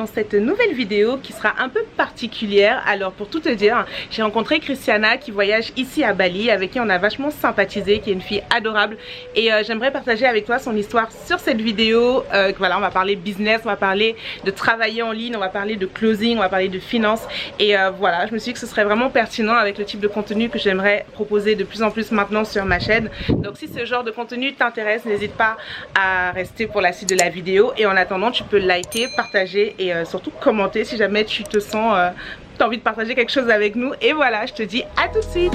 dans cette nouvelle vidéo qui sera un peu particulière. Alors pour tout te dire, j'ai rencontré Christiana qui voyage ici à Bali, avec qui on a vachement sympathisé, qui est une fille adorable, et j'aimerais partager avec toi son histoire sur cette vidéo. Voilà, on va parler business, on va parler de travailler en ligne, on va parler de closing, on va parler de finances, et voilà, je me suis dit que ce serait vraiment pertinent avec le type de contenu que j'aimerais proposer de plus en plus maintenant sur ma chaîne. Donc si ce genre de contenu t'intéresse, n'hésite pas à rester pour la suite de la vidéo, et en attendant tu peux liker, partager et surtout commenter si jamais tu te sens t'as envie de partager quelque chose avec nous. Et voilà, je te dis à tout de suite.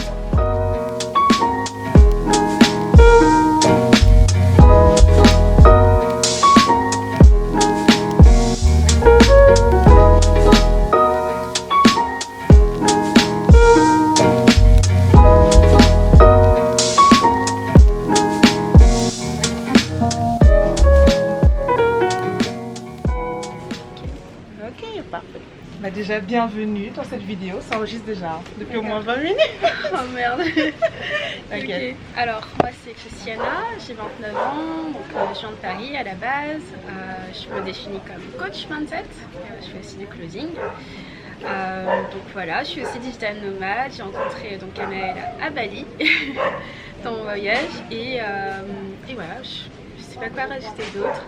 Déjà bienvenue dans cette vidéo, ça enregistre déjà depuis au moins 20 minutes. Oh merde. Okay. Alors moi c'est Christiana, j'ai 29 ans, donc je viens de Paris à la base. Je me définis comme coach mindset, je fais aussi du closing. Donc voilà, je suis aussi digital nomade, j'ai rencontré donc Anaël à Bali dans mon voyage et voilà, je sais pas quoi rajouter d'autre.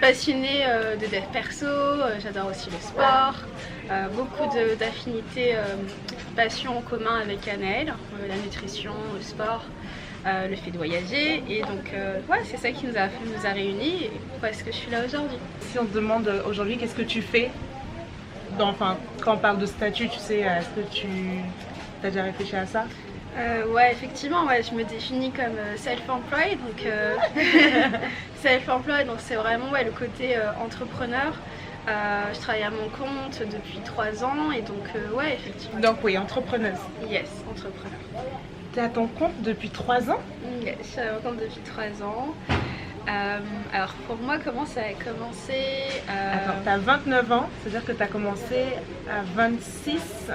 Passionnée de dev perso, j'adore aussi le sport, beaucoup d'affinités, passions en commun avec Anaël, la nutrition, le sport, le fait de voyager, et donc ouais, c'est ça qui nous a réunis et pourquoi est-ce que je suis là aujourd'hui. Si on te demande aujourd'hui qu'est-ce que tu fais, enfin quand on parle de statut, tu sais, est-ce que tu as déjà réfléchi à ça? Ouais, effectivement, ouais, je me définis comme self-employed, donc self-employed, donc c'est vraiment ouais, le côté entrepreneur. Je travaille à mon compte depuis 3 ans et donc ouais, effectivement. Donc oui, entrepreneuse. Yes, entrepreneur. Tu es à ton compte depuis 3 ans? Yes, je suis à mon compte depuis 3 ans. Alors pour moi, comment ça a commencé Attends, tu as 29 ans, c'est-à-dire que tu as commencé à 26?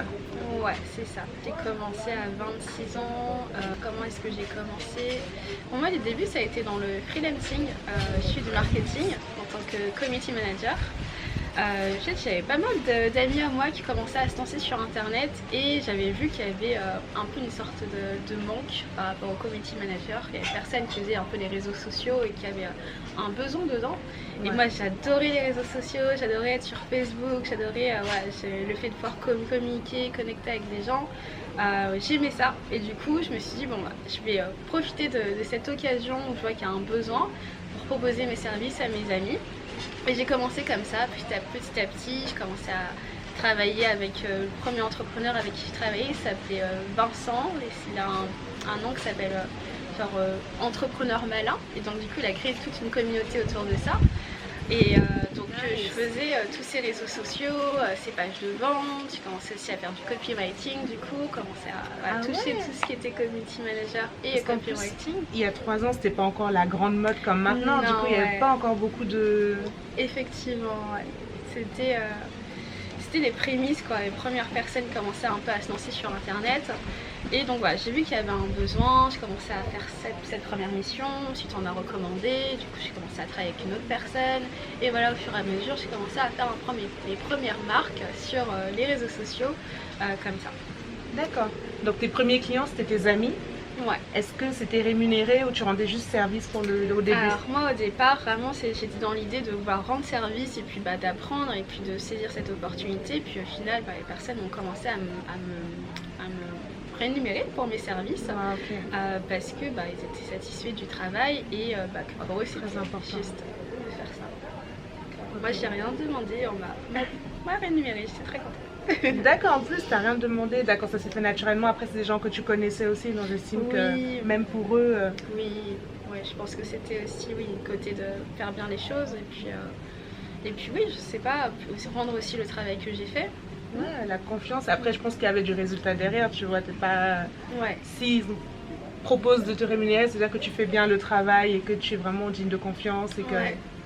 Ouais, c'est ça. J'ai commencé à 26 ans. Comment est-ce que j'ai commencé? Pour moi, les débuts, ça a été dans le freelancing. Je suis du marketing en tant que community manager. J'avais pas mal d'amis à moi qui commençaient à se lancer sur internet et j'avais vu qu'il y avait un peu une sorte de manque par rapport au community manager. Il y avait personne qui faisait un peu les réseaux sociaux et qui avait un besoin dedans. Ouais. Et moi j'adorais les réseaux sociaux, j'adorais être sur Facebook, j'adorais ouais, le fait de pouvoir communiquer, connecter avec des gens. J'aimais ça et du coup je me suis dit bon bah, je vais profiter de cette occasion où je vois qu'il y a un besoin pour proposer mes services à mes amis. Et j'ai commencé comme ça, petit à petit, je commençais à travailler avec le premier entrepreneur avec qui je travaillais, il s'appelait Vincent, et il a un nom qui s'appelle Entrepreneur Malin, et donc du coup il a créé toute une communauté autour de ça. Et donc je faisais tous ces réseaux sociaux, ces pages de vente, j'ai commencé aussi à faire du copywriting du coup, commencé à toucher tout ce qui était community manager et copywriting. Il y a 3 ans, c'était pas encore la grande mode comme maintenant, non, du coup il n'y avait pas encore beaucoup de... Effectivement, ouais. C'était les prémices, quoi. Les premières personnes commençaient un peu à se lancer sur internet. Et donc voilà, j'ai vu qu'il y avait un besoin, j'ai commencé à faire cette première mission, ensuite on m'a recommandé, du coup j'ai commencé à travailler avec une autre personne. Et voilà, au fur et à mesure, j'ai commencé à faire mes premières marques sur les réseaux sociaux, comme ça. D'accord. Donc tes premiers clients, c'était tes amis? Ouais. Est-ce que c'était rémunéré ou tu rendais juste service pour au début? Alors moi au départ vraiment j'étais dans l'idée de vouloir rendre service et puis d'apprendre et puis de saisir cette opportunité, puis au final les personnes ont commencé à me rémunérer pour mes services. Okay. Parce que ils étaient satisfaits du travail et pour eux c'était important juste de faire ça. Donc, moi j'ai rien demandé, on m'a rémunéré, j'étais très contente. D'accord, en plus t'as rien demandé, d'accord, ça s'est fait naturellement. Après c'est des gens que tu connaissais aussi, donc j'estime que même pour eux... Oui, ouais, je pense que c'était aussi le côté de faire bien les choses et puis oui, je sais pas, rendre aussi le travail que j'ai fait. Ouais, la confiance, après je pense qu'il y avait du résultat derrière, tu vois, t'es pas... Ouais. S'ils proposent de te rémunérer, c'est-à-dire que tu fais bien le travail et que tu es vraiment digne de confiance et que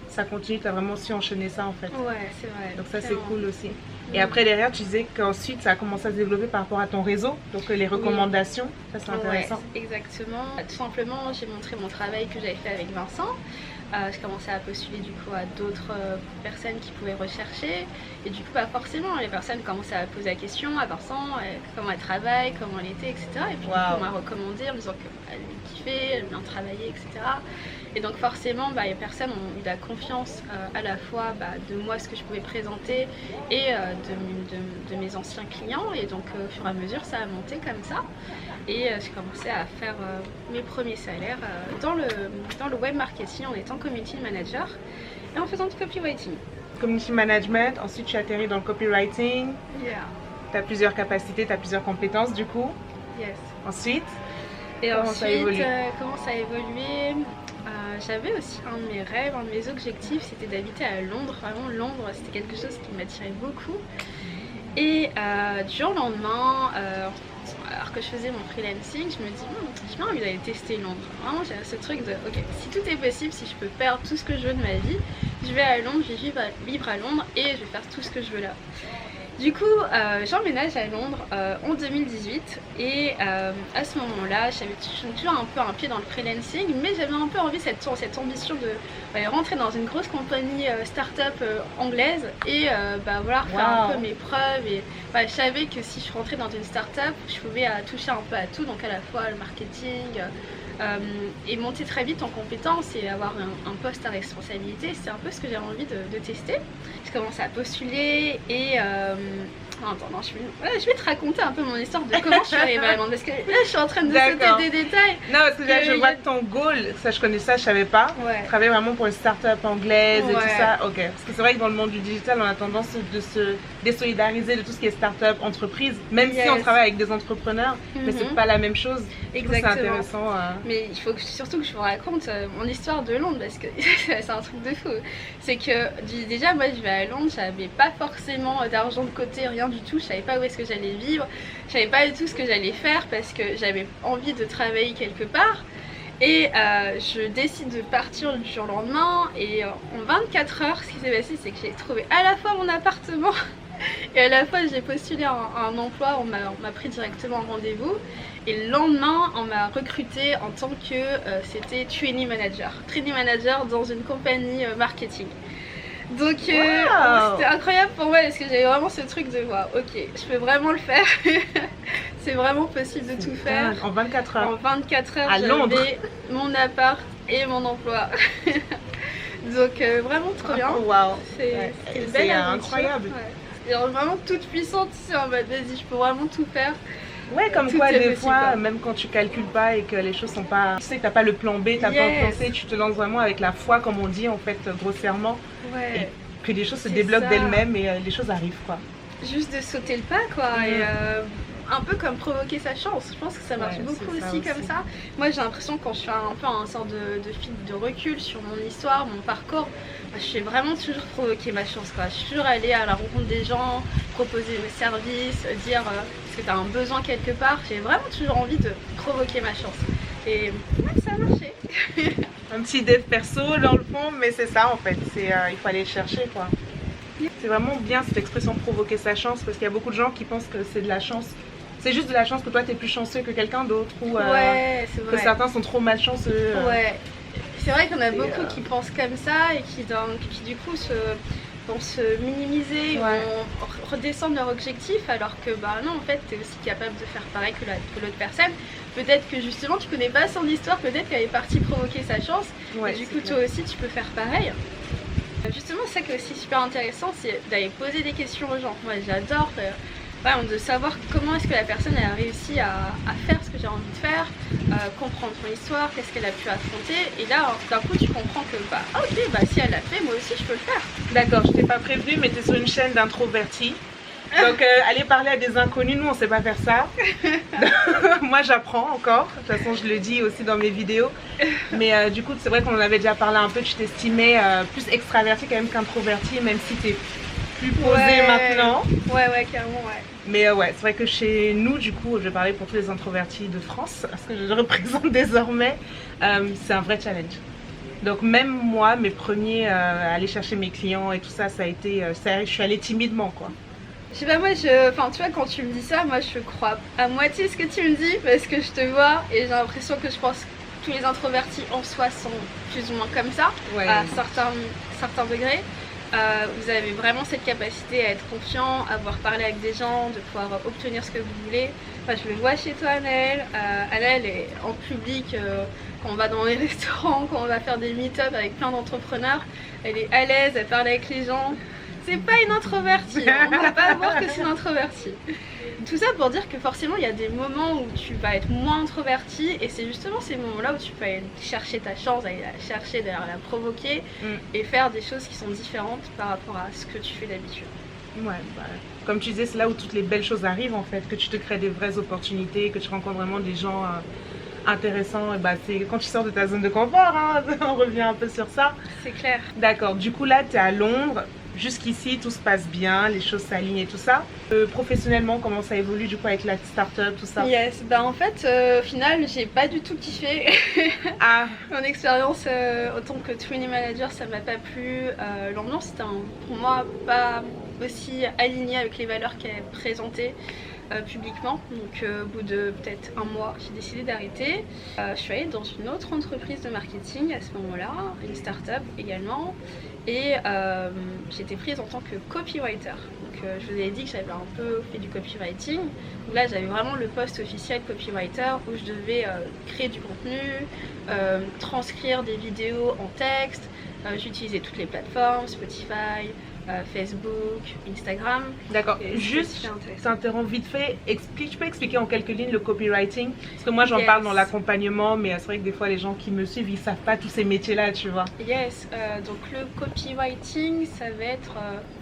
ça continue, tu as vraiment su enchaîner ça en fait. Ouais, c'est vrai. Donc ça c'est cool aussi. Et après derrière tu disais qu'ensuite ça a commencé à se développer par rapport à ton réseau, donc les recommandations, ça c'est intéressant. Ouais, exactement. Tout simplement j'ai montré mon travail que j'avais fait avec Vincent. Je commençais à postuler du coup à d'autres personnes qui pouvaient rechercher et du coup bah, forcément les personnes commençaient à poser la question à Vincent comment elle travaille, comment elle était, etc. Et puis du coup, on m'a recommandé en me disant qu'elle kiffait, elle bien travaillé, etc. Et donc forcément bah, les personnes ont eu la confiance à la fois bah, de moi ce que je pouvais présenter et de mes anciens clients et donc au fur et à mesure ça a monté comme ça. Et j'ai commencé à faire mes premiers salaires dans le web marketing en étant community manager et en faisant du copywriting. Community management, ensuite tu atterris dans le copywriting. Yeah. Tu as plusieurs capacités, tu as plusieurs compétences du coup. Yes. Ensuite, comment ça a évolué j'avais aussi un de mes rêves, un de mes objectifs, c'était d'habiter à Londres. Vraiment, Londres, c'était quelque chose qui m'attirait beaucoup. Et du jour au lendemain, alors que je faisais mon freelancing, je me dis, j'ai bien envie d'aller tester Londres. Vraiment, j'ai ce truc de, ok, si tout est possible, si je peux faire tout ce que je veux de ma vie, je vais à Londres, je vais vivre à Londres et je vais faire tout ce que je veux là. Du coup, j'emménage à Londres en 2018 et à ce moment-là, j'avais toujours un peu un pied dans le freelancing, mais j'avais un peu envie cette ambition de rentrer dans une grosse compagnie start-up anglaise et voilà, faire un peu mes preuves. Et je savais que si je rentrais dans une start-up, je pouvais toucher un peu à tout, donc à la fois le marketing et monter très vite en compétences et avoir un poste à responsabilité. C'est un peu ce que j'avais envie de tester. Je commençais à postuler et attends, je vais te raconter un peu mon histoire de comment je suis arrivée à Londres parce que là je suis en train de sauter des détails. Non, parce que là je vois ton goal, ça je connais ça, je savais pas. Travailler vraiment pour une start-up anglaise et tout ça. Ok, parce que c'est vrai que dans le monde du digital on a tendance de se désolidariser de tout ce qui est start-up, entreprise, même si on travaille avec des entrepreneurs, mais c'est pas la même chose. Exactement. C'est intéressant. Mais il faut surtout que je vous raconte mon histoire de Londres parce que c'est un truc de fou. C'est que déjà moi je vais à Londres, j'avais pas forcément d'argent de côté, rien du tout, je savais pas où est-ce que j'allais vivre, je savais pas du tout ce que j'allais faire parce que j'avais envie de travailler quelque part. Et je décide de partir du jour au lendemain et en 24 heures, ce qui s'est passé, c'est que j'ai trouvé à la fois mon appartement et à la fois j'ai postulé un emploi, on m'a pris directement un rendez-vous et le lendemain on m'a recruté en tant que c'était trainee manager dans une compagnie marketing. Donc c'était incroyable pour moi parce que j'avais vraiment ce truc de wow, ok, je peux vraiment le faire. C'est vraiment possible de tout faire. En 24 heures. En 24 heures, j'avais mon appart et mon emploi. Donc vraiment trop bien. Wow. C'est incroyable. Ouais. Vraiment toute puissante ici en mode vas-y, je peux vraiment tout faire. Ouais, comme quoi des fois, même quand tu calcules pas et que les choses sont pas... Tu sais que t'as pas le plan B, t'as pas le plan C, tu te lances vraiment avec la foi comme on dit en fait grossièrement. Et que les choses se débloquent d'elles-mêmes et les choses arrivent quoi. Juste de sauter le pas quoi et un peu comme provoquer sa chance, je pense que ça marche beaucoup aussi comme ça. Moi j'ai l'impression quand je fais un peu un sort de fil de recul sur mon histoire, mon parcours, je fais vraiment toujours provoquer ma chance quoi. Je suis toujours allée à la rencontre des gens, proposer mes services, dire est-ce que tu as un besoin quelque part. J'ai vraiment toujours envie de provoquer ma chance et ça a marché. Un petit dev perso dans le fond, mais c'est ça en fait, il faut aller le chercher quoi. C'est vraiment bien cette expression provoquer sa chance parce qu'il y a beaucoup de gens qui pensent que c'est de la chance. C'est juste de la chance que toi t'es plus chanceux que quelqu'un d'autre ou que certains sont trop malchanceux. C'est vrai qu'on a beaucoup qui pensent comme ça et qui du coup vont se minimiser, vont redescendre leur objectif alors que non en fait tu es aussi capable de faire pareil que l'autre personne. Peut-être que justement tu connais pas son histoire, peut-être qu'elle est partie provoquer sa chance et du coup toi aussi tu peux faire pareil. Justement, ça qui est aussi super intéressant, c'est d'aller poser des questions aux gens. Moi, j'adore de savoir comment est-ce que la personne a réussi à faire ce que j'ai envie de faire, comprendre son histoire, qu'est-ce qu'elle a pu affronter. Et là, d'un coup, tu comprends que si elle l'a fait, moi aussi, je peux le faire. D'accord, je t'ai pas prévenu, mais tu es sur une chaîne d'introvertis. Donc aller parler à des inconnus, nous on sait pas faire ça. Moi j'apprends encore, de toute façon je le dis aussi dans mes vidéos. Mais du coup c'est vrai qu'on en avait déjà parlé un peu, tu t'estimais plus extraverti quand même qu'introverti, même si tu es plus posé maintenant. Ouais, carrément, Mais c'est vrai que chez nous du coup, je vais parler pour tous les introvertis de France, parce que je le représente désormais, c'est un vrai challenge. Donc même moi, mes premiers aller chercher mes clients et tout ça, ça a été, je suis allée timidement quoi. Je sais pas, moi, tu vois, quand tu me dis ça, moi je crois à moitié ce que tu me dis parce que je te vois et j'ai l'impression que je pense tous les introvertis en soi sont plus ou moins comme ça, à certains degrés. Vous avez vraiment cette capacité à être confiant, à pouvoir parler avec des gens, de pouvoir obtenir ce que vous voulez. Enfin, je le vois chez toi, Anaëlle. Anaëlle est en public, quand on va dans les restaurants, quand on va faire des meet-up avec plein d'entrepreneurs, elle est à l'aise, elle parle avec les gens. C'est pas une introvertie, on ne va pas voir que c'est une introvertie. Tout ça pour dire que forcément il y a des moments où tu vas être moins introverti et c'est justement ces moments-là où tu peux aller chercher ta chance, aller la chercher, d'ailleurs la provoquer et faire des choses qui sont différentes par rapport à ce que tu fais d'habitude. Ouais, bah, comme tu disais, c'est là où toutes les belles choses arrivent en fait, que tu te crées des vraies opportunités, que tu rencontres vraiment des gens intéressants. Et bah, c'est quand tu sors de ta zone de confort, hein, on revient un peu sur ça. C'est clair. D'accord, du coup là tu es à Londres. Jusqu'ici, tout se passe bien, les choses s'alignent et tout ça. Professionnellement, comment ça évolue du coup avec la start-up, tout ça? Yes, bah en fait, au final, j'ai pas du tout kiffé. Mon expérience en tant que training manager, ça m'a pas plu. L'ambiance était pour moi pas aussi alignée avec les valeurs qu'elle présentait publiquement. Donc au bout de peut-être un mois, j'ai décidé d'arrêter. Je suis allée dans une autre entreprise de marketing à ce moment-là, une start-up également. Et j'étais prise en tant que copywriter. Donc je vous avais dit que j'avais un peu fait du copywriting. Donc là j'avais vraiment le poste officiel copywriter où je devais créer du contenu, transcrire des vidéos en texte. J'utilisais toutes les plateformes, Spotify, Facebook, Instagram. D'accord, juste, je t'interromps vite fait. Tu peux expliquer en quelques lignes le copywriting? Parce que moi j'en parle dans l'accompagnement, mais c'est vrai que des fois les gens qui me suivent, ils savent pas tous ces métiers-là, tu vois. Yes, donc le copywriting, ça va être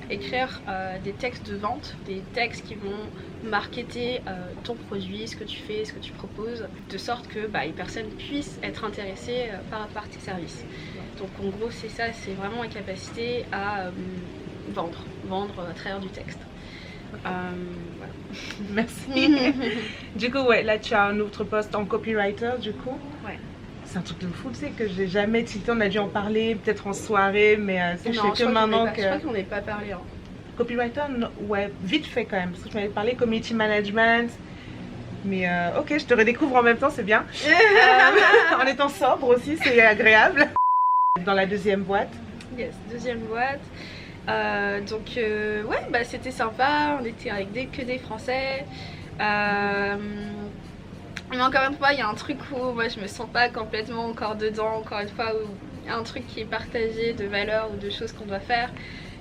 écrire des textes de vente, des textes qui vont marketer ton produit, ce que tu fais, ce que tu proposes, de sorte que les personnes puissent être intéressées par tes services. Donc en gros c'est ça, c'est vraiment la capacité à vendre à travers du texte. Voilà. Merci. Du coup, ouais, là tu as un autre poste en copywriter, du coup. Ouais. C'est un truc de fou, tu sais, que j'ai jamais tilté. On a dû en parler peut-être en soirée, mais c'est que maintenant que. Je crois qu'on n'est pas parlé. Hein. Copywriter, ouais, vite fait quand même, parce que tu m'avais parlé community management. Mais ok, je te redécouvre en même temps, c'est bien. En étant sobre aussi, c'est agréable. Dans la deuxième boîte. Yes, deuxième boîte. Ouais, c'était sympa, on était avec que des Français. Mais encore une fois, il y a un truc où moi je me sens pas complètement encore dedans, encore une fois, où il y a un truc qui est partagé de valeurs ou de choses qu'on doit faire,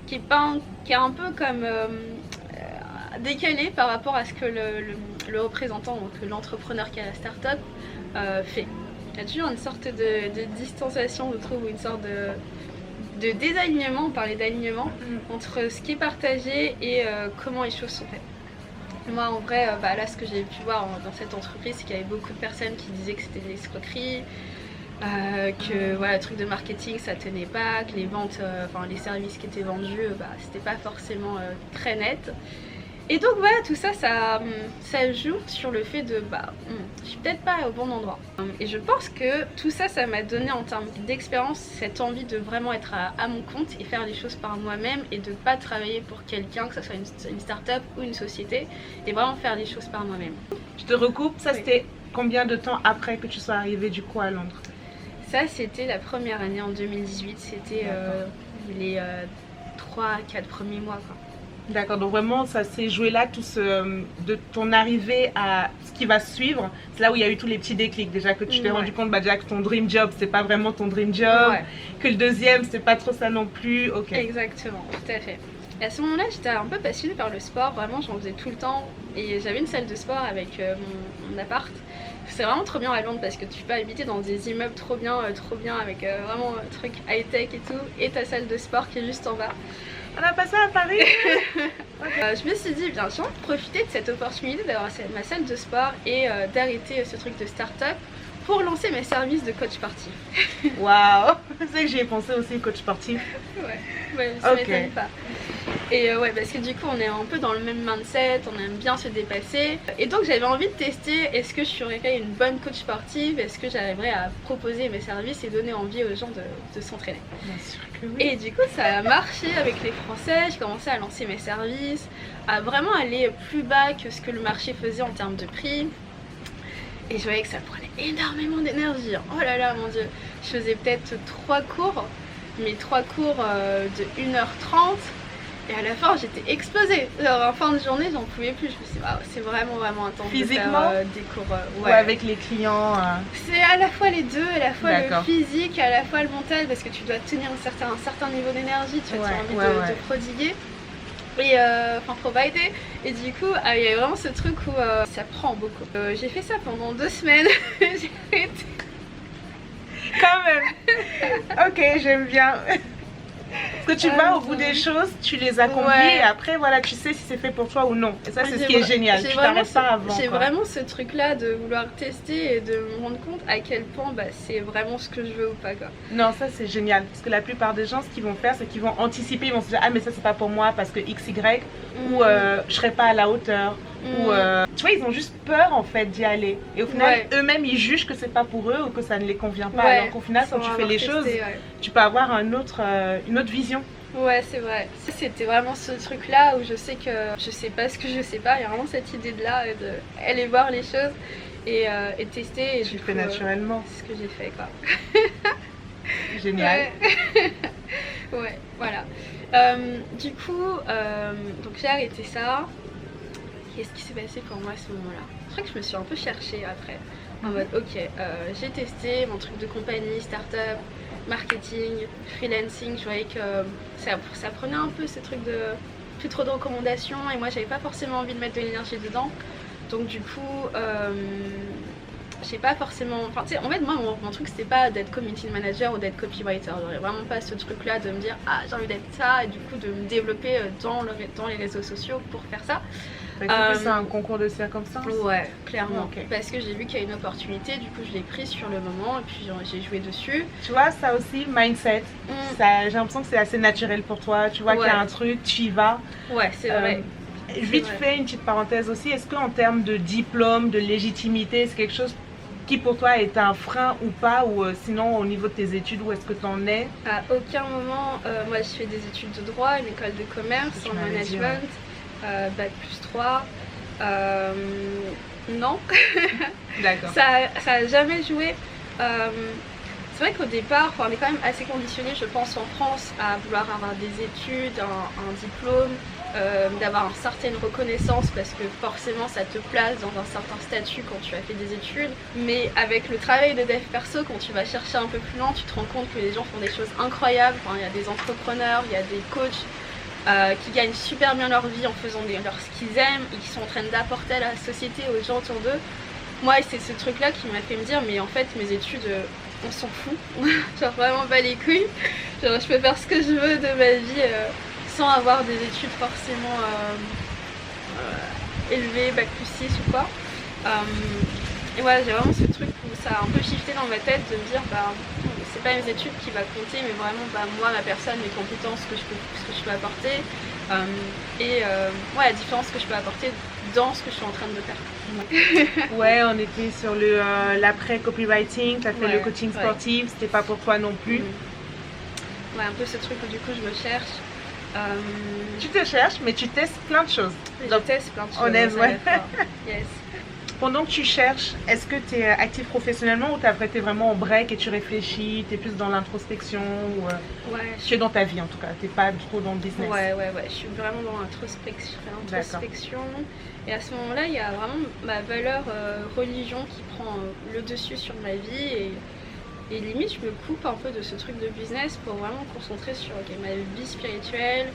qui est un peu comme décalé par rapport à ce que le représentant, donc l'entrepreneur qui a la start-up fait. Il y a toujours une sorte de distanciation, je trouve, ou une sorte de désalignement, on parlait d'alignement, entre ce qui est partagé et comment les choses sont faites. Moi en vrai, là ce que j'ai pu voir dans cette entreprise, c'est qu'il y avait beaucoup de personnes qui disaient que c'était de l'escroquerie, que voilà, le truc de marketing ça tenait pas, que les ventes, les services qui étaient vendus, c'était pas forcément très net. Et donc voilà, tout ça, ça joue sur le fait de je suis peut-être pas au bon endroit. Et je pense que tout ça, ça m'a donné en termes d'expérience cette envie de vraiment être à mon compte et faire les choses par moi-même et de pas travailler pour quelqu'un, que ce soit une start-up ou une société, et vraiment faire les choses par moi-même. Je te recoupe, ça c'était combien de temps après que tu sois arrivée du coup à Londres? Ça c'était la première année en 2018, c'était les 3-4 premiers mois quoi. D'accord, donc vraiment ça s'est joué là, de ton arrivée à ce qui va suivre. C'est là où il y a eu tous les petits déclics déjà, que tu t'es rendu compte déjà que ton dream job c'est pas vraiment ton dream job, que le deuxième c'est pas trop ça non plus. Ok. Exactement, tout à fait. Et à ce moment-là j'étais un peu passionnée par le sport, vraiment j'en faisais tout le temps et j'avais une salle de sport avec mon appart. C'est vraiment trop bien à Londres parce que tu peux habiter dans des immeubles trop bien avec vraiment un truc high-tech et tout, et ta salle de sport qui est juste en bas. On a pas ça à Paris. Je me suis dit, bien sûr, profiter de cette opportunité d'avoir ma salle de sport et d'arrêter ce truc de start-up pour lancer mes services de coach sportif. Waouh, c'est que j'y ai pensé aussi, coach sportif. Ouais, ça m'étonne pas. Et parce que du coup on est un peu dans le même mindset, on aime bien se dépasser. Et donc j'avais envie de tester, est-ce que je serais une bonne coach sportive, est-ce que j'arriverais à proposer mes services et donner envie aux gens de s'entraîner. Bien sûr que oui. Et du coup ça a marché avec les Français, j'ai commencé à lancer mes services, à vraiment aller plus bas que ce que le marché faisait en termes de prix. Et je voyais que ça prenait énormément d'énergie. Oh là là, mon dieu. Je faisais peut-être 3 cours, mais 3 cours de 1h30. Et à la fin, j'étais explosée. Genre, en fin de journée, j'en pouvais plus. Je me suis dit, waouh, c'est vraiment intense. Physiquement, de faire des cours. Ouais. Ou avec les clients C'est à la fois les deux, à la fois le physique, à la fois le mental, parce que tu dois tenir un certain niveau d'énergie, tu as envie de prodiguer. Et enfin provider, et du coup il y a vraiment ce truc où ça prend beaucoup. J'ai fait ça pendant 2 semaines. J'ai arrêté quand même. Ok, j'aime bien. Parce que tu vas au bout des choses, tu les accomplis et après voilà, tu sais si c'est fait pour toi ou non. Et ça c'est ce qui est génial, tu t'arrêtes pas avant. J'ai vraiment ce truc là de vouloir tester et de me rendre compte à quel point c'est vraiment ce que je veux ou pas quoi. Non, ça c'est génial, parce que la plupart des gens ce qu'ils vont faire c'est qu'ils vont anticiper, ils vont se dire ah mais ça c'est pas pour moi parce que XY ou je serai pas à la hauteur. Ou tu vois, ils ont juste peur en fait d'y aller et au final eux-mêmes ils jugent que c'est pas pour eux ou que ça ne les convient pas, alors qu'au final quand tu fais les choses tu peux avoir une autre vision. Ouais, c'est vrai. C'était vraiment ce truc là où je sais que je sais pas ce que je sais pas. Il y a vraiment cette idée de là de aller voir les choses et tester. Et tu le fais naturellement. C'est ce que j'ai fait quoi. Génial. Ouais, voilà. Du coup, donc j'ai arrêté ça. Qu'est-ce qui s'est passé pour moi à ce moment-là? Je crois que je me suis un peu cherchée après. En mode, ok, j'ai testé mon truc de compagnie, start-up, marketing, freelancing. Je voyais que ça prenait un peu ce truc de plus trop de recommandations et moi j'avais pas forcément envie de mettre de l'énergie dedans. Donc du coup, j'ai pas forcément. Enfin, tu sais, en fait, moi mon truc c'était pas d'être community manager ou d'être copywriter. J'aurais vraiment pas ce truc là de me dire ah j'ai envie d'être ça et du coup de me développer dans les réseaux sociaux pour faire ça. C'est un concours de circonstances. Ouais, clairement. Parce que j'ai vu qu'il y a une opportunité, du coup je l'ai prise sur le moment et puis j'ai joué dessus. Tu vois, ça aussi, mindset. J'ai l'impression que c'est assez naturel pour toi. Tu vois qu'il y a un truc, tu y vas. Ouais, c'est vrai. Vite fait, une petite parenthèse aussi. Est-ce qu'en termes de diplôme, de légitimité, c'est quelque chose qui pour toi est un frein ou pas, ou sinon au niveau de tes études, où est-ce que tu en es? À aucun moment. Moi je fais des études de droit, une école de commerce, en management. Bac plus 3, non. D'accord. Ça a jamais joué. C'est vrai qu'au départ, on est quand même assez conditionné, je pense, en France à vouloir avoir des études, un diplôme, d'avoir une certaine reconnaissance parce que forcément ça te place dans un certain statut quand tu as fait des études. Mais avec le travail de dev perso, quand tu vas chercher un peu plus loin, tu te rends compte que les gens font des choses incroyables. Enfin, il y a des entrepreneurs, il y a des coachs qui gagnent super bien leur vie en faisant ce qu'ils aiment et qui sont en train d'apporter à la société, aux gens autour d'eux. Moi, c'est ce truc là qui m'a fait me dire mais en fait mes études on s'en fout, genre vraiment pas les couilles, genre je peux faire ce que je veux de ma vie sans avoir des études forcément élevées, bac plus 6 ou quoi. Et voilà, j'ai vraiment ce truc où ça a un peu shifté dans ma tête de me dire c'est pas mes études qui va compter mais vraiment moi, ma personne, mes compétences, ce que je peux apporter et la différence que je peux apporter dans ce que je suis en train de faire. Ouais, on était sur l'après copywriting, tu as fait le coaching sportif, c'était pas pour toi non plus. Ouais, un peu ce truc où du coup je me cherche. Tu te cherches mais tu testes plein de choses. Je teste plein de choses. Honnête, ouais. Yes. Pendant que tu cherches, est-ce que tu es actif professionnellement ou tu es vraiment en break et tu réfléchis, tu es plus dans l'introspection ou tu es dans ta vie en tout cas, tu n'es pas trop dans le business? Ouais, je suis vraiment dans l'introspection. Et à ce moment-là, il y a vraiment ma valeur religion qui prend le dessus sur ma vie et limite je me coupe un peu de ce truc de business pour vraiment me concentrer sur ma vie spirituelle.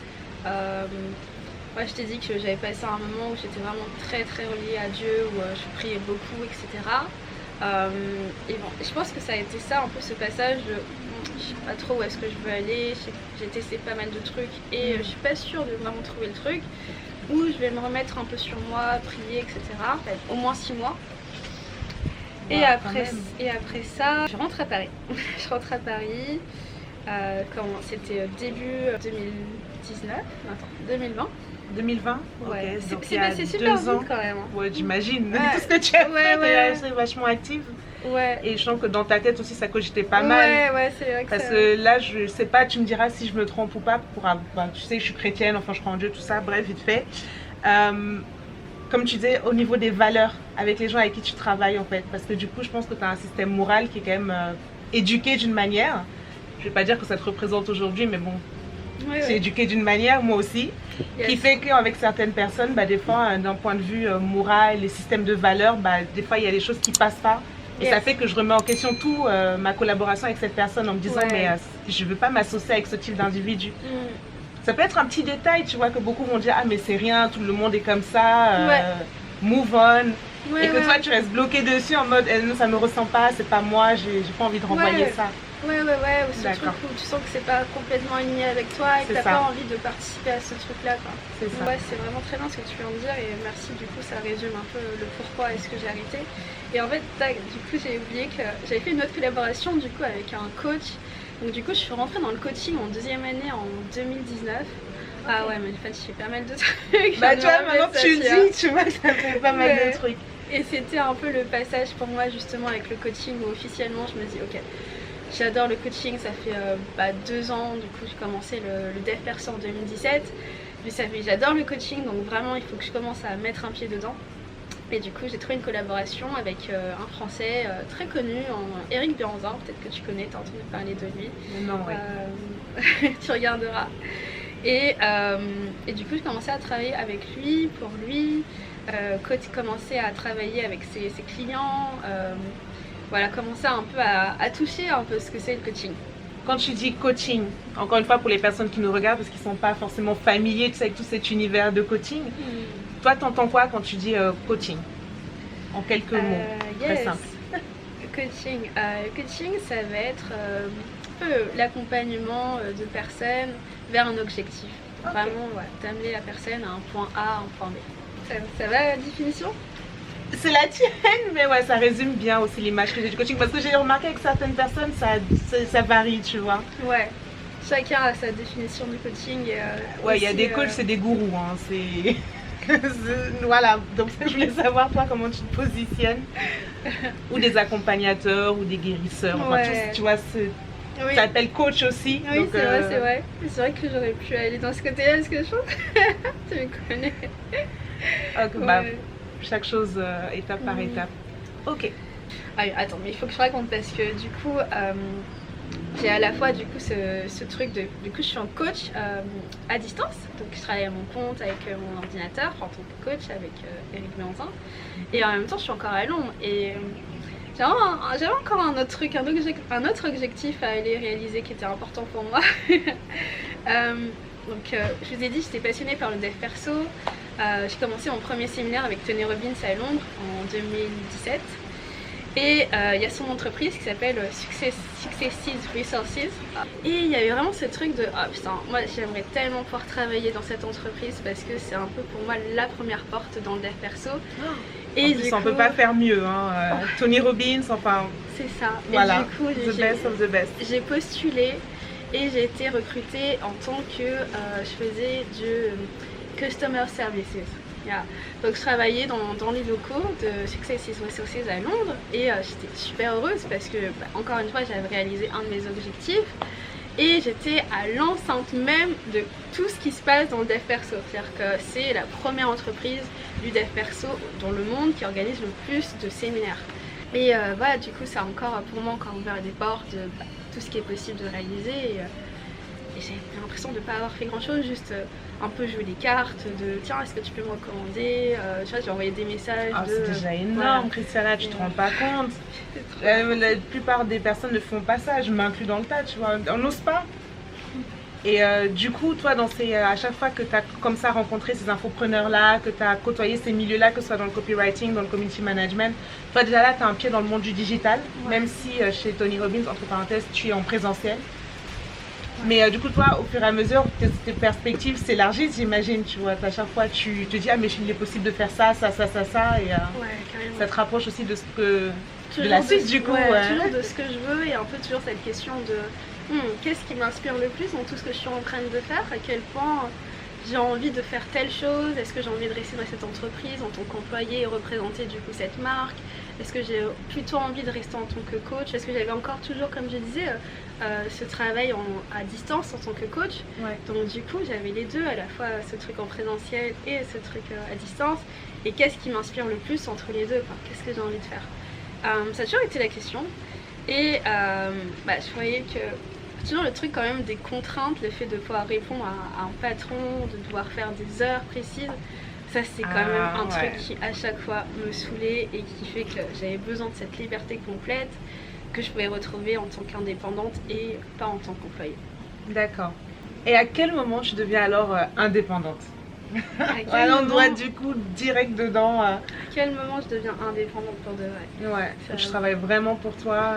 Ouais, je t'ai dit que j'avais passé un moment où j'étais vraiment très très reliée à Dieu, où je priais beaucoup, etc. Et bon, je pense que ça a été ça un peu ce passage de je sais pas trop où est-ce que je veux aller, j'ai testé pas mal de trucs et je suis pas sûre de vraiment trouver le truc, où je vais me remettre un peu sur moi, prier, etc. Au moins 6 mois. Et après ça, je rentre à Paris. Je rentre à Paris, c'était début 2019, attends, 2020. 2020? Ouais, okay. C'est passé super vite quand même. Ouais, j'imagine. Tout ce que tu as fait, c'est vachement active. Ouais. Et je sens que dans ta tête aussi, ça cogitait pas mal. Ouais, c'est vrai que parce que là, je sais pas, tu me diras si je me trompe ou pas. Tu sais, je suis chrétienne, enfin, je crois en Dieu, tout ça. Bref, vite fait. comme tu disais, au niveau des valeurs avec les gens avec qui tu travailles en fait. Parce que du coup, je pense que tu as un système moral qui est quand même éduqué d'une manière. Je vais pas dire que ça te représente aujourd'hui, mais bon, tu es éduqué d'une manière, moi aussi. Qui fait qu'avec certaines personnes, bah, des fois, d'un point de vue moral, les systèmes de valeurs, bah, des fois, il y a des choses qui passent pas. Et ça fait que je remets en question tout ma collaboration avec cette personne en me disant, mais je veux pas m'associer avec ce type d'individu. Ça peut être un petit détail, tu vois, que beaucoup vont dire, ah mais c'est rien, tout le monde est comme ça, move on. Et que toi tu restes bloqué dessus en mode, non ça me ressent pas, c'est pas moi, j'ai pas envie de renvoyer ça. Ou ce truc où tu sens que c'est pas complètement aligné avec toi et que t'as pas envie de participer à ce truc-là. C'est vraiment très bien ce que tu viens de dire et merci, du coup ça résume un peu le pourquoi est-ce que j'ai arrêté. Et en fait, du coup j'ai oublié que j'avais fait une autre collaboration du coup avec un coach. Donc du coup je suis rentrée dans le coaching en deuxième année en 2019. Ah ouais, mais en fait je fais pas mal de trucs. Bah tu vois, maintenant tu le dis, tu vois, ça fait pas mal de trucs. Et c'était un peu le passage pour moi justement avec le coaching où officiellement je me dis ok, j'adore le coaching, ça fait 2 ans, du coup j'ai commencé le Dev Perso en 2017. J'adore le coaching, donc vraiment il faut que je commence à mettre un pied dedans. Et du coup j'ai trouvé une collaboration avec un français très connu, Eric Bianzin, peut-être que tu connais, t'as entendu parler de lui. Non, ouais. Tu regarderas. Et du coup j'ai commencé à travailler avec lui, pour lui, commencer à travailler avec ses clients, voilà, commencer un peu à toucher un peu ce que c'est le coaching. Quand tu dis coaching, encore une fois pour les personnes qui nous regardent parce qu'ils ne sont pas forcément familiers, tu sais, avec tout cet univers de coaching, toi t'entends quoi quand tu dis coaching? En quelques mots, très simple. Coaching, ça va être un peu l'accompagnement de personnes vers un objectif. Vraiment, d'amener la personne à un point A, à un point B. Ça va la définition? C'est la tienne, mais ouais, ça résume bien aussi l'image que j'ai du coaching. Parce que j'ai remarqué avec certaines personnes, ça varie, tu vois. Ouais, chacun a sa définition du coaching. Ouais, il y a des coachs, c'est des gourous. Hein. Voilà, donc je voulais savoir, toi, comment tu te positionnes. Ou des accompagnateurs, ou des guérisseurs. Enfin, tu vois, ça s'appelle coach aussi. Oui, c'est vrai, c'est vrai. C'est vrai que j'aurais pu aller dans ce côté-là, parce que je pense tu me connais. Okay, chaque chose étape par étape. Ok. Ah, attends, mais il faut que je raconte parce que du coup, j'ai à la fois du coup ce truc de. Du coup, je suis en coach à distance. Donc, je travaille à mon compte avec mon ordinateur en tant que coach avec Eric Bianzin. Et en même temps, je suis encore à Londres. Et j'avais encore un autre truc, un autre objectif à aller réaliser qui était important pour moi. Donc, je vous ai dit, j'étais passionnée par le dev perso. J'ai commencé mon premier séminaire avec Tony Robbins à Londres en 2017. Et il y a son entreprise qui s'appelle Successes Resources. Et il y avait vraiment ce truc de ah putain, moi j'aimerais tellement pouvoir travailler dans cette entreprise parce que c'est un peu pour moi la première porte dans le dev perso. Et en plus, on peut pas faire mieux, hein. Tony Robbins, enfin. C'est ça. Voilà. Et du coup, the best of the best. J'ai postulé et j'ai été recrutée en tant que je faisais du Customer Services. Yeah. Donc je travaillais dans les locaux de Successes Resources à Londres et j'étais super heureuse parce que encore une fois j'avais réalisé un de mes objectifs et j'étais à l'enceinte même de tout ce qui se passe dans le dev perso. C'est-à-dire que c'est la première entreprise du dev perso dans le monde qui organise le plus de séminaires. Et voilà, du coup ça a encore pour moi encore ouvert des portes de tout ce qui est possible de réaliser. Et j'ai l'impression de ne pas avoir fait grand chose, juste un peu jouer des cartes, de tiens est-ce que tu peux me recommander, tu vois, j'ai envoyé des messages. C'est déjà énorme, Christiana, tu te rends pas compte. La plupart des personnes ne font pas ça, je m'inclus dans le tas, tu vois, on n'ose pas. Et du coup, toi, à chaque fois que tu as comme ça rencontré ces infopreneurs-là, que tu as côtoyé ces milieux-là, que ce soit dans le copywriting, dans le community management, toi déjà là, tu as un pied dans le monde du digital, même si chez Tony Robbins, entre parenthèses, tu es en présentiel. Mais du coup, toi, au fur et à mesure, tes perspectives s'élargissent, j'imagine, tu vois. À chaque fois, tu te dis, ah, mais il est possible de faire ça, ça, ça, ça, ça. Et ça te rapproche aussi de ce que... de la suite, du coup. Toujours de ce que je veux et un peu toujours cette question de qu'est-ce qui m'inspire le plus dans tout ce que je suis en train de faire, à quel point j'ai envie de faire telle chose, est-ce que j'ai envie de rester dans cette entreprise en tant qu'employé et représenter du coup cette marque, est-ce que j'ai plutôt envie de rester en tant que coach, est-ce que j'avais encore toujours, comme je disais, ce travail à distance en tant que coach. Donc du coup j'avais les deux, à la fois ce truc en présentiel et ce truc à distance, et qu'est-ce qui m'inspire le plus entre les deux, enfin, qu'est-ce que j'ai envie de faire. Ça a toujours été la question, et je voyais que toujours le truc quand même des contraintes, le fait de pouvoir répondre à un patron, de devoir faire des heures précises, ça c'est quand même un truc qui à chaque fois me saoulait et qui fait que j'avais besoin de cette liberté complète que je pouvais retrouver en tant qu'indépendante et pas en tant qu'employée. D'accord. Et à quel moment tu deviens alors indépendante? On doit du coup direct dedans. À quel moment je deviens indépendante pour de vrai? Ouais, je travaille vraiment pour toi.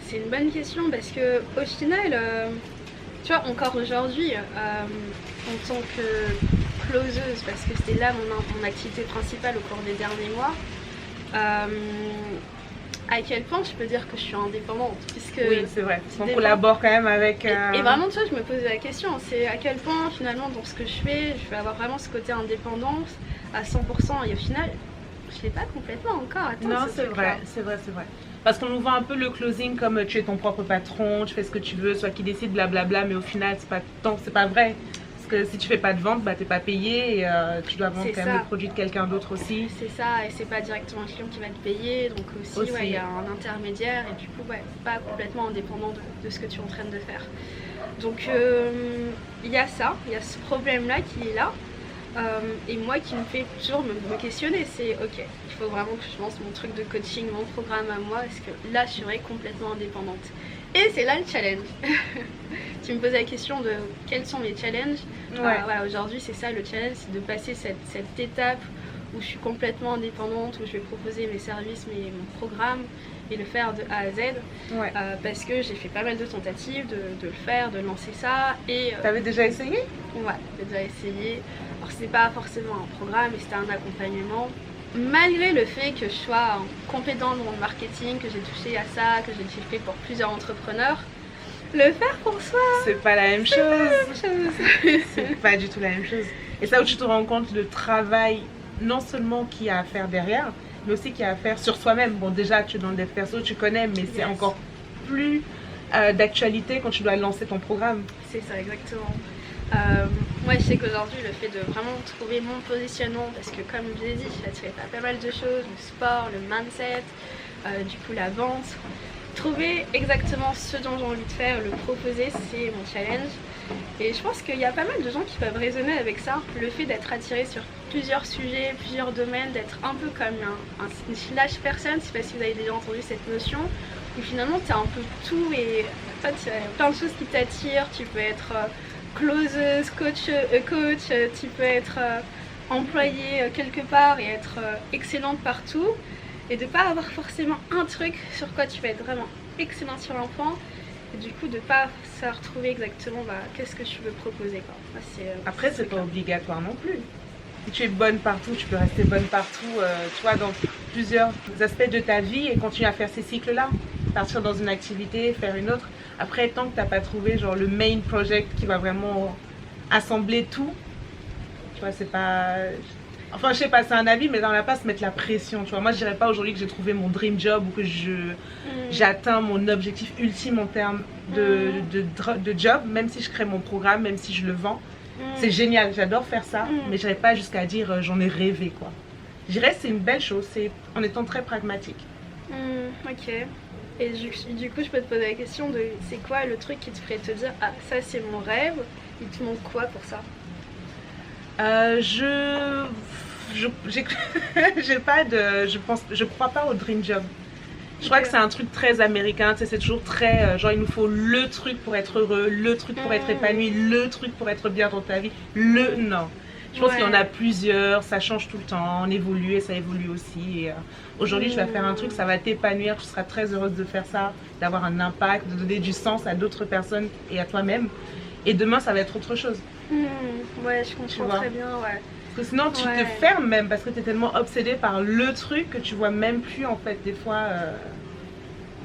C'est une bonne question parce que au final, tu vois, encore aujourd'hui, en tant que closeuse, parce que c'était là mon activité principale au cours des derniers mois, à quel point je peux dire que je suis indépendante, puisque oui, c'est vrai, on collabore quand même avec... Et vraiment, tu vois, je me posais la question, c'est à quel point finalement dans ce que je vais avoir vraiment ce côté indépendance à 100%, et au final, je l'ai pas complètement encore atteint. Non, c'est vrai. Parce qu'on nous voit un peu le closing comme tu es ton propre patron, tu fais ce que tu veux, soit qui décide, blablabla, mais au final, c'est pas vrai. Parce que si tu fais pas de vente, bah t'es pas payé et tu dois vendre quand même le produit de quelqu'un d'autre aussi. C'est ça, et c'est pas directement un client qui va te payer, donc aussi. Ouais, il y a un intermédiaire et du coup pas complètement indépendant de ce que tu es en train de faire. Donc il y a ça, il y a ce problème là qui est là, et moi qui me fait toujours me questionner, c'est ok, il faut vraiment que je lance mon truc de coaching, mon programme à moi, parce que là je serai complètement indépendante. Et c'est là le challenge. Tu me posais la question de quels sont mes challenges. Voilà, aujourd'hui c'est ça le challenge, c'est de passer cette étape où je suis complètement indépendante, où je vais proposer mes services, mon programme et le faire de A à Z. Parce que j'ai fait pas mal de tentatives de le faire, de lancer ça. T'avais déjà essayé? Ouais, j'ai déjà essayé. Alors c'était pas forcément un programme, mais c'était un accompagnement. Malgré le fait que je sois compétente dans le marketing, que j'ai touché à ça, que j'ai fait pour plusieurs entrepreneurs, le faire pour soi, c'est pas la même chose. C'est pas du tout la même chose. Et ça où tu te rends compte le travail non seulement qu'il y a à faire derrière, mais aussi qu'il y a à faire sur soi-même. Bon, déjà tu es dans le dev perso, tu connais, mais c'est encore plus d'actualité quand tu dois lancer ton programme. C'est ça, exactement. Moi je sais qu'aujourd'hui le fait de vraiment trouver mon positionnement, parce que comme je l'ai dit, j'ai attiré pas mal de choses, le sport, le mindset, du coup la vente, trouver exactement ce dont j'ai envie de faire, le proposer, c'est mon challenge. Et je pense qu'il y a pas mal de gens qui peuvent raisonner avec ça, le fait d'être attiré sur plusieurs sujets, plusieurs domaines, d'être un peu comme une slash personne, je sais pas si vous avez déjà entendu cette notion, où finalement tu as un peu tout et en fait, il y a plein de choses qui t'attirent, tu peux être closeuse, coach, tu peux être employée quelque part et être excellente partout, et de pas avoir forcément un truc sur quoi tu vas être vraiment excellente sur un point, et du coup de pas savoir trouver exactement qu'est-ce que tu veux proposer, quoi. Après c'est pas obligatoire non plus. Si tu es bonne partout, tu peux rester bonne partout, tu vois, dans plusieurs aspects de ta vie et continuer à faire ces cycles-là. Partir dans une activité, faire une autre. Après, tant que tu n'as pas trouvé genre le main project qui va vraiment assembler tout, tu vois, c'est pas... Enfin, je sais pas, c'est un avis, mais on va pas se mettre la pression, tu vois. Moi, je dirais pas aujourd'hui que j'ai trouvé mon dream job ou que j'ai atteint mon objectif ultime en termes de job, même si je crée mon programme, même si je le vends. C'est génial, j'adore faire ça, mais je n'irais pas jusqu'à dire j'en ai rêvé, quoi. Je dirais que c'est une belle chose, c'est en étant très pragmatique. Ok. Et du coup, je peux te poser la question de c'est quoi le truc qui te ferait te dire ah, ça c'est mon rêve, il te manque quoi pour ça? Je crois pas au dream job. Je crois que c'est un truc très américain, tu sais, c'est toujours très genre il nous faut le truc pour être heureux, le truc pour être épanoui, le truc pour être bien dans ta vie, non. Je pense qu'il y en a plusieurs, ça change tout le temps, on évolue et ça évolue aussi. Aujourd'hui, tu vas faire un truc, ça va t'épanouir, tu seras très heureuse de faire ça, d'avoir un impact, de donner du sens à d'autres personnes et à toi-même. Et demain, ça va être autre chose. Ouais, je comprends très bien, ouais. Parce que sinon, tu te fermes même parce que tu es tellement obsédée par le truc que tu vois même plus en fait. Des fois,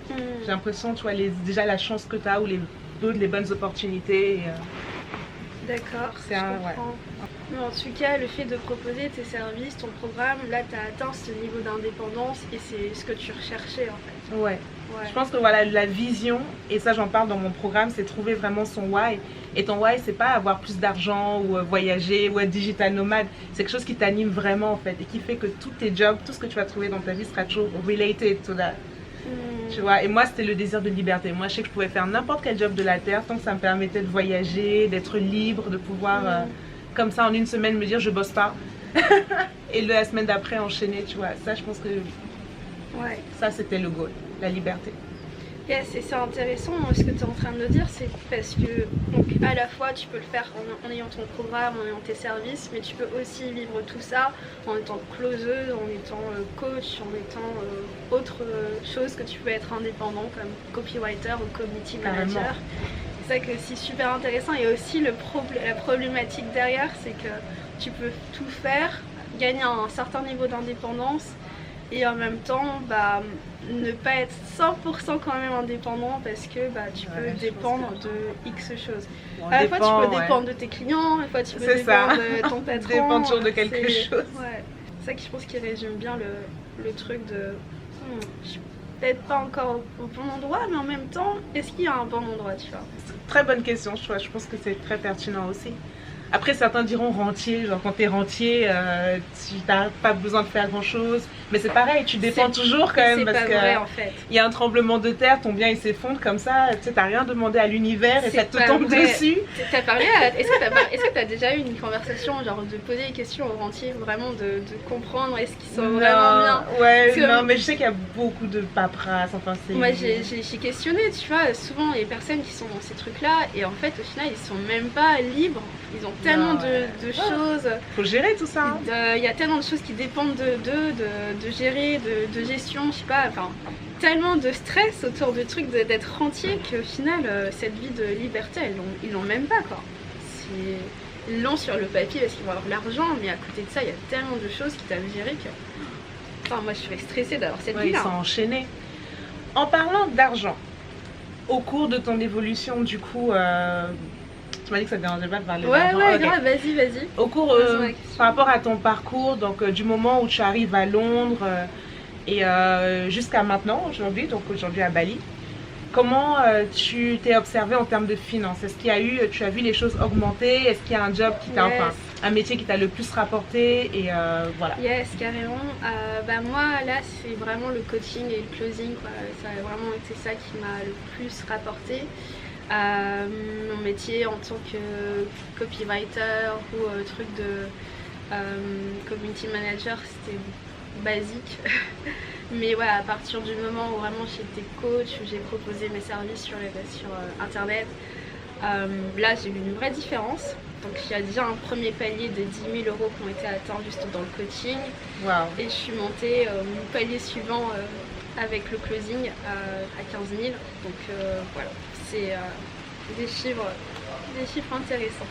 j'ai l'impression, tu vois, déjà la chance que tu as ou les bonnes opportunités. D'accord, C'est je un... Ouais. comprends. Mais en tout cas, le fait de proposer tes services, ton programme, là, tu as atteint ce niveau d'indépendance et c'est ce que tu recherchais en fait. Ouais. Ouais. Je pense que voilà, la vision, et ça j'en parle dans mon programme, c'est trouver vraiment son why. Et ton why, c'est pas avoir plus d'argent ou voyager ou être digital nomade. C'est quelque chose qui t'anime vraiment en fait et qui fait que tous tes jobs, tout ce que tu vas trouver dans ta vie sera toujours related to that. Tu vois, et moi c'était le désir de liberté. Moi je sais que je pouvais faire n'importe quel job de la terre tant que ça me permettait de voyager, d'être libre, de pouvoir comme ça en une semaine me dire je bosse pas. Et la semaine d'après enchaîner, tu vois. Ça je pense que ça c'était le goal, la liberté. Yes, et c'est intéressant ce que tu es en train de dire, c'est parce que donc, à la fois tu peux le faire en ayant ton programme, en ayant tes services, mais tu peux aussi vivre tout ça en étant closeuse, en étant coach, en étant autre chose que tu peux être indépendant comme copywriter ou community manager. C'est ça que c'est super intéressant et aussi la problématique derrière, c'est que tu peux tout faire, gagner un certain niveau d'indépendance et en même temps ne pas être 100% quand même indépendant parce que tu peux dépendre de X choses. À la fois tu peux dépendre de tes clients, à la fois tu peux dépendre de ton patron. Dépendre toujours de quelque chose. Ouais. C'est ça que je pense qui résume bien le truc de je suis peut-être pas encore au bon endroit, mais en même temps, est-ce qu'il y a un bon endroit, tu vois? Très bonne question, je pense que c'est très pertinent aussi. Après, certains diront rentier, genre quand t'es rentier, tu n'as pas besoin de faire grand chose. Mais c'est pareil, tu dépends toujours quand même. C'est pas vrai en fait. Il y a un tremblement de terre, ton bien il s'effondre comme ça, tu sais, t'as rien demandé à l'univers et ça te tombe dessus. T'as parlé à... Est-ce que t'as déjà eu une conversation, genre de poser des questions aux rentiers, vraiment de comprendre est-ce qu'ils sont vraiment bien? Ouais, non, mais je sais qu'il y a beaucoup de paperasse, enfin c'est... Moi j'ai questionné, tu vois, souvent les personnes qui sont dans ces trucs-là, et en fait au final ils sont même pas libres. Ils ont tellement de choses. Faut gérer tout ça. Il y a tellement de choses qui dépendent de gérer, de gestion, je sais pas, enfin, tellement de stress autour du truc d'être rentier qu'au final, cette vie de liberté, ils l'ont même pas, quoi. Ils l'ont sur le papier parce qu'ils vont avoir l'argent, mais à côté de ça, il y a tellement de choses qui doivent gérer que. Enfin, moi je serais stressée d'avoir cette vie-là. Ils sont enchaînés. En parlant d'argent, au cours de ton évolution, du coup. Tu m'as dit que ça te dérangeait pas de parler d'argent. Ouais, grave, vas-y. Au cours, par rapport à ton parcours, donc du moment où tu arrives à Londres et jusqu'à maintenant, aujourd'hui à Bali, comment tu t'es observé en termes de finances? Est-ce qu'il y a eu, tu as vu les choses augmenter? Est-ce qu'il y a un job qui t'a, enfin, un métier qui t'a le plus rapporté? Et voilà. Yes, carrément. Moi, là, c'est vraiment le coaching et le closing, quoi. Ça a vraiment été ça qui m'a le plus rapporté. Mon métier en tant que copywriter ou truc de community manager, c'était basique. Mais ouais, à partir du moment où vraiment j'étais coach, où j'ai proposé mes services sur internet, là j'ai eu une vraie différence. Donc il y a déjà un premier palier de 10 000 € qui ont été atteints juste dans le coaching. Wow. Et je suis montée au palier suivant avec le closing à 15 000. Donc voilà, c'est des chiffres intéressants.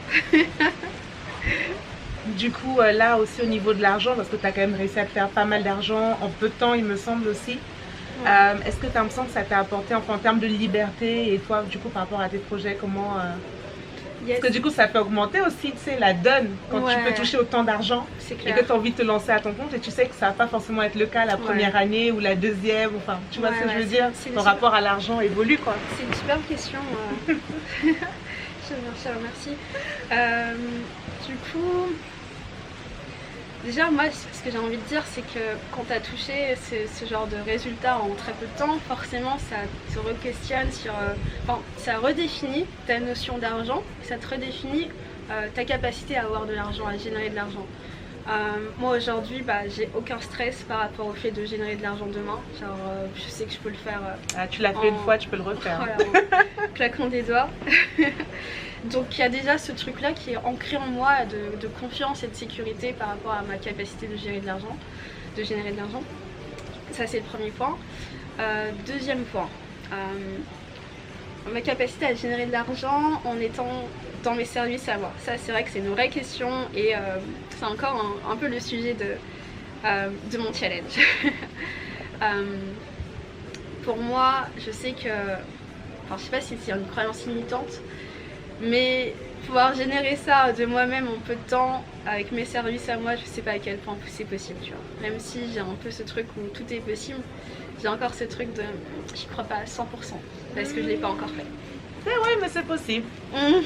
Du coup, là aussi au niveau de l'argent, parce que tu as quand même réussi à te faire pas mal d'argent en peu de temps, il me semble aussi. Ouais. Est-ce que tu as l'impression que ça t'a apporté en termes de liberté et toi, du coup, par rapport à tes projets, comment Parce que du coup, ça fait augmenter aussi, tu sais, la donne quand tu peux toucher autant d'argent et que tu as envie de te lancer à ton compte et tu sais que ça va pas forcément être le cas la première année ou la deuxième, enfin, tu vois ce que je veux dire? Ton rapport à l'argent évolue, quoi. C'est une superbe question. Je te remercie. Du coup, déjà, moi, ce que j'ai envie de dire, c'est que quand tu as touché ce genre de résultats en très peu de temps, forcément, ça te re-questionne sur... ça redéfinit ta notion d'argent, ça te redéfinit ta capacité à avoir de l'argent, à générer de l'argent. Moi, aujourd'hui, j'ai aucun stress par rapport au fait de générer de l'argent demain. Genre, je sais que je peux le faire... tu l'as fait une fois, tu peux le refaire. Voilà, en claquant des doigts. Donc il y a déjà ce truc là qui est ancré en moi de confiance et de sécurité par rapport à ma capacité de générer de l'argent. Ça c'est le premier point. Deuxième point, ma capacité à générer de l'argent en étant dans mes services à moi. Ça c'est vrai que c'est une vraie question et c'est encore un peu le sujet de mon challenge. Pour moi, je sais que, je sais pas si c'est une croyance limitante, mais pouvoir générer ça de moi-même en peu de temps avec mes services à moi, je sais pas à quel point c'est possible, tu vois. Même si j'ai un peu ce truc où tout est possible, j'ai encore ce truc de j'y crois pas à 100% parce que je l'ai pas encore fait. C'est vrai, mais c'est possible.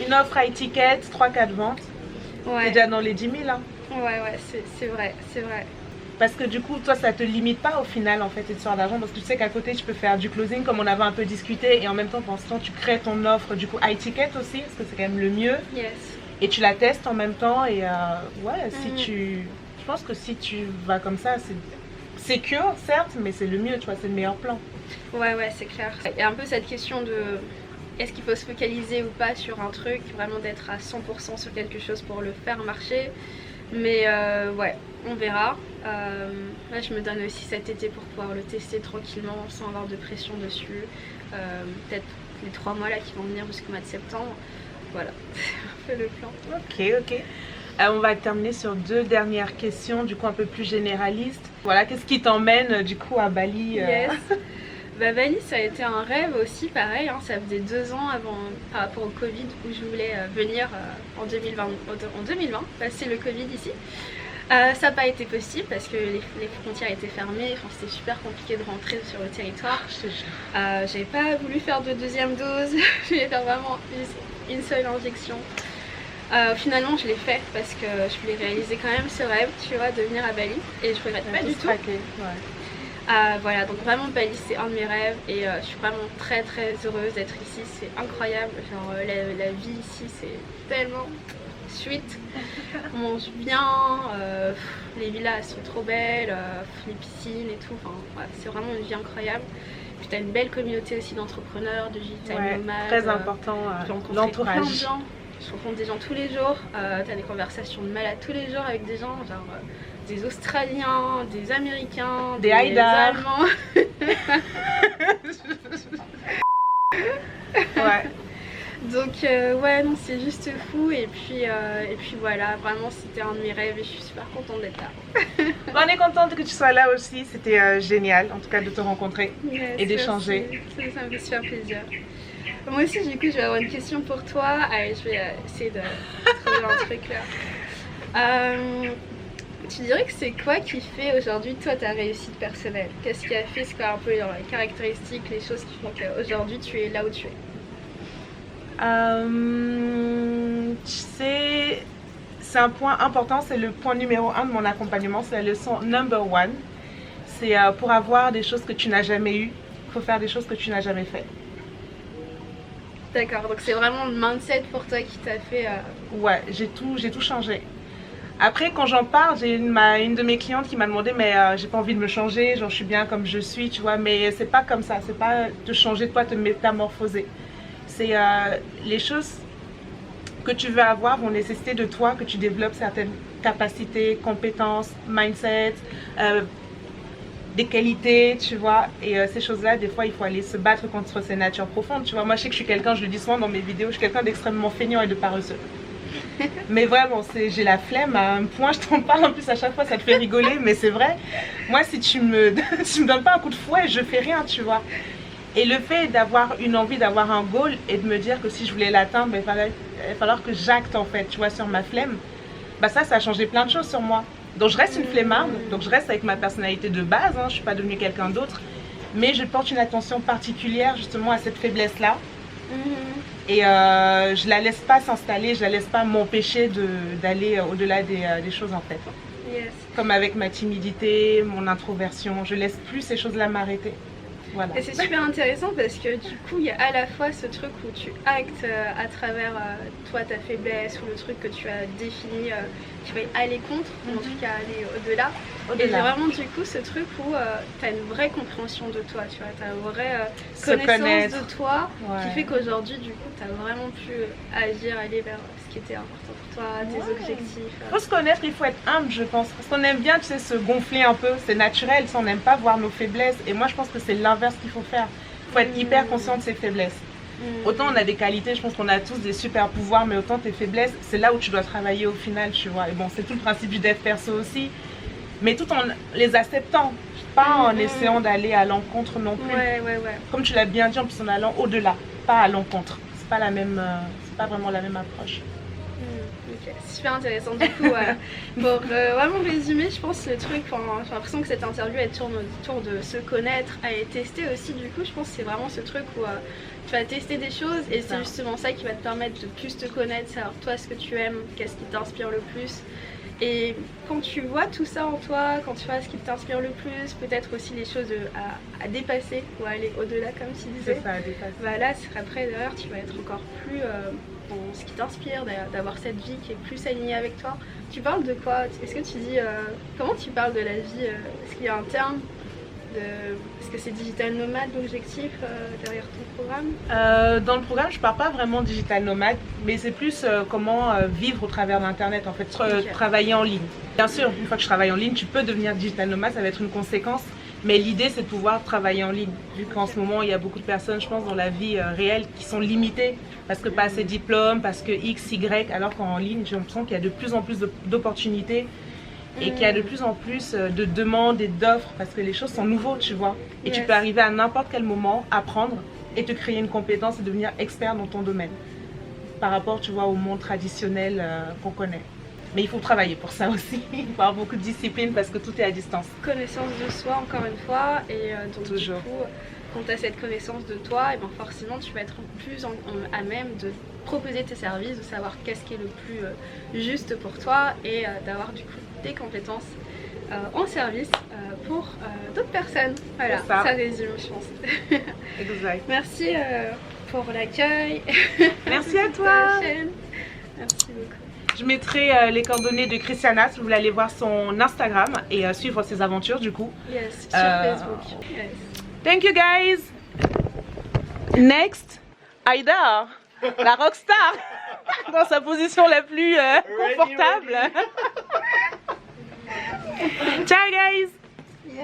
Une offre à étiquette, 3-4 ventes, Ouais. c'est déjà dans les 10 000. Hein. Ouais, c'est vrai, c'est vrai. Parce que du coup, toi, ça te limite pas au final, en fait, cette histoire d'argent. Parce que tu sais qu'à côté, tu peux faire du closing, comme on avait un peu discuté. Et en même temps, pendant ce temps, tu crées ton offre, du coup, à étiquette aussi, parce que c'est quand même le mieux. Yes. Et tu la testes en même temps. Et ouais, si tu... Je pense que si tu vas comme ça, c'est secure, certes, mais c'est le mieux, tu vois, c'est le meilleur plan. Ouais, c'est clair. Il y a un peu cette question de est-ce qu'il faut se focaliser ou pas sur un truc, vraiment d'être à 100% sur quelque chose pour le faire marcher. Mais ouais, on verra. Là, je me donne aussi cet été pour pouvoir le tester tranquillement sans avoir de pression dessus. Peut-être les 3 mois là qui vont venir jusqu'au mois de septembre. Voilà, c'est un peu le plan. Ok. On va terminer sur 2 dernières questions, du coup un peu plus généralistes. Voilà, qu'est-ce qui t'emmène du coup à Bali Yes. Bali, ça a été un rêve aussi, pareil. Hein, ça faisait 2 ans avant, par rapport au Covid, où je voulais venir en 2020, passer le Covid ici. Ça n'a pas été possible parce que les frontières étaient fermées. Enfin, c'était super compliqué de rentrer sur le territoire. J'avais pas voulu faire de 2e dose. Je voulais faire vraiment une seule injection. Finalement, je l'ai fait parce que je voulais réaliser quand même ce rêve, tu vois, de venir à Bali. Et je regrette pas du tout. Voilà, donc vraiment Bali c'est un de mes rêves et je suis vraiment très heureuse d'être ici, c'est incroyable, genre la vie ici c'est tellement sweet, on mange bien, les villas elles sont trop belles, les piscines et tout, enfin ouais, c'est vraiment une vie incroyable. Puis t'as une belle communauté aussi d'entrepreneurs, de digital nomades, très important, l'entourage. Je rencontre des gens tous les jours, t'as des conversations de malades tous les jours avec des gens, genre des Australiens, des Américains, des Allemands. Ouais. Donc ouais, non, c'est juste fou et puis voilà, vraiment c'était un de mes rêves et je suis super contente d'être là. On est contente que tu sois là aussi, c'était génial en tout cas de te rencontrer et d'échanger. Ça me fait super plaisir. Moi aussi du coup je vais avoir une question pour toi. Allez, je vais essayer de trouver un truc là. Tu dirais que c'est quoi qui fait aujourd'hui toi ta réussite personnelle? Qu'est-ce qui a fait, c'est quoi un peu les caractéristiques, les choses qui font qu'aujourd'hui tu es là où tu es? Tu sais, c'est un point important, c'est le point numéro 1 de mon accompagnement, c'est la leçon number 1. C'est pour avoir des choses que tu n'as jamais eues, il faut faire des choses que tu n'as jamais fait. D'accord, donc c'est vraiment le mindset pour toi qui t'a fait... Ouais, j'ai tout changé. Après, quand j'en parle, j'ai une de mes clientes qui m'a demandé mais j'ai pas envie de me changer, genre je suis bien comme je suis, tu vois, mais c'est pas comme ça, c'est pas te changer toi, te métamorphoser. C'est les choses que tu veux avoir vont nécessiter de toi que tu développes certaines capacités, compétences, mindset, des qualités, tu vois. Et ces choses-là, des fois, il faut aller se battre contre ces natures profondes, tu vois. Moi, je sais que je suis quelqu'un, je le dis souvent dans mes vidéos, je suis quelqu'un d'extrêmement feignant et de paresseux. Mais vraiment, j'ai la flemme à un point, je t'en parle en plus à chaque fois, ça te fait rigoler, mais c'est vrai. Moi, si tu me donnes pas un coup de fouet, je fais rien, tu vois. Et le fait d'avoir une envie, d'avoir un goal et de me dire que si je voulais l'atteindre, ben, il va falloir que j'acte en fait, tu vois, sur ma flemme. Bah ça a changé plein de choses sur moi. Donc je reste une flemmarde, donc je reste avec ma personnalité de base, hein, je suis pas devenue quelqu'un d'autre. Mais je porte une attention particulière justement à cette faiblesse-là. Et je la laisse pas s'installer, je la laisse pas m'empêcher d'aller au-delà des choses en fait. Yes. Comme avec ma timidité, mon introversion, je laisse plus ces choses-là m'arrêter. Voilà. Et c'est super intéressant parce que du coup il y a à la fois ce truc où tu actes à travers toi ta faiblesse ou le truc que tu as défini, tu vas aller contre, ou en tout cas aller au-delà. Et j'ai vraiment du coup ce truc où tu as une vraie compréhension de toi, tu vois, tu as une vraie connaissance de toi qui fait qu'aujourd'hui du coup tu as vraiment pu agir, aller vers ce qui était important pour toi, tes objectifs. Il faut se connaître, il faut être humble je pense, parce qu'on aime bien tu sais, se gonfler un peu, c'est naturel, on n'aime pas voir nos faiblesses et moi je pense que c'est l'inverse qu'il faut faire, il faut être hyper conscient de ses faiblesses. Autant on a des qualités, je pense qu'on a tous des super pouvoirs, mais autant tes faiblesses, c'est là où tu dois travailler au final, tu vois. Et bon, c'est tout le principe du dev perso aussi, mais tout en les acceptant, pas en essayant d'aller à l'encontre non plus. Ouais. Comme tu l'as bien dit, en plus en allant au-delà, pas à l'encontre. C'est pas la même, c'est pas vraiment la même approche. Ok, super intéressant. Du coup, pour vraiment résumer, je pense le truc, j'ai l'impression que cette interview elle tourne autour de se connaître et tester aussi. Du coup, je pense que c'est vraiment ce truc où tu vas tester des choses et c'est justement ça qui va te permettre de plus te connaître, savoir toi ce que tu aimes, qu'est-ce qui t'inspire le plus. Et quand tu vois tout ça en toi, quand tu vois ce qui t'inspire le plus, peut-être aussi les choses à dépasser ou à aller au-delà comme tu disais, ça, à dépasser. Bah là, après d'ailleurs, tu vas être encore plus dans ce qui t'inspire, d'avoir cette vie qui est plus alignée avec toi. Tu parles de quoi? Est-ce que tu dis, comment tu parles de la vie? Est-ce qu'il y a un terme? Est-ce que c'est digital nomade l'objectif derrière ton programme? Dans le programme, je parle pas vraiment digital nomade, mais c'est plus comment vivre au travers d'internet, en fait, travailler en ligne. Bien sûr, une fois que je travaille en ligne, tu peux devenir digital nomade, ça va être une conséquence, mais l'idée c'est de pouvoir travailler en ligne, vu qu'en ce moment il y a beaucoup de personnes, je pense, dans la vie réelle qui sont limitées parce que pas assez de diplômes, parce que X, Y, alors qu'en ligne, j'ai l'impression qu'il y a de plus en plus d'opportunités. Et qu'il y a de plus en plus de demandes et d'offres parce que les choses sont nouveaux, tu vois. Et tu peux arriver à n'importe quel moment, apprendre et te créer une compétence et devenir expert dans ton domaine. Par rapport, tu vois, au monde traditionnel qu'on connaît. Mais il faut travailler pour ça aussi. Il faut avoir beaucoup de discipline parce que tout est à distance. Connaissance de soi, encore une fois. Et donc, toujours. Du coup, quand tu as cette connaissance de toi, et ben forcément, tu vas être plus à même de proposer tes services, de savoir qu'est-ce qui est le plus juste pour toi et d'avoir du coup des compétences en service pour d'autres personnes. Voilà, ça résume, je pense. Exact. Merci pour l'accueil. Merci à toi. Merci beaucoup. Je mettrai les coordonnées de Christiana si vous voulez aller voir son Instagram et suivre ses aventures du coup. Yes, sur Facebook. Yes. Thank you guys. Next, Aïda, la rockstar, dans sa position la plus confortable. Ciao guys. Yes.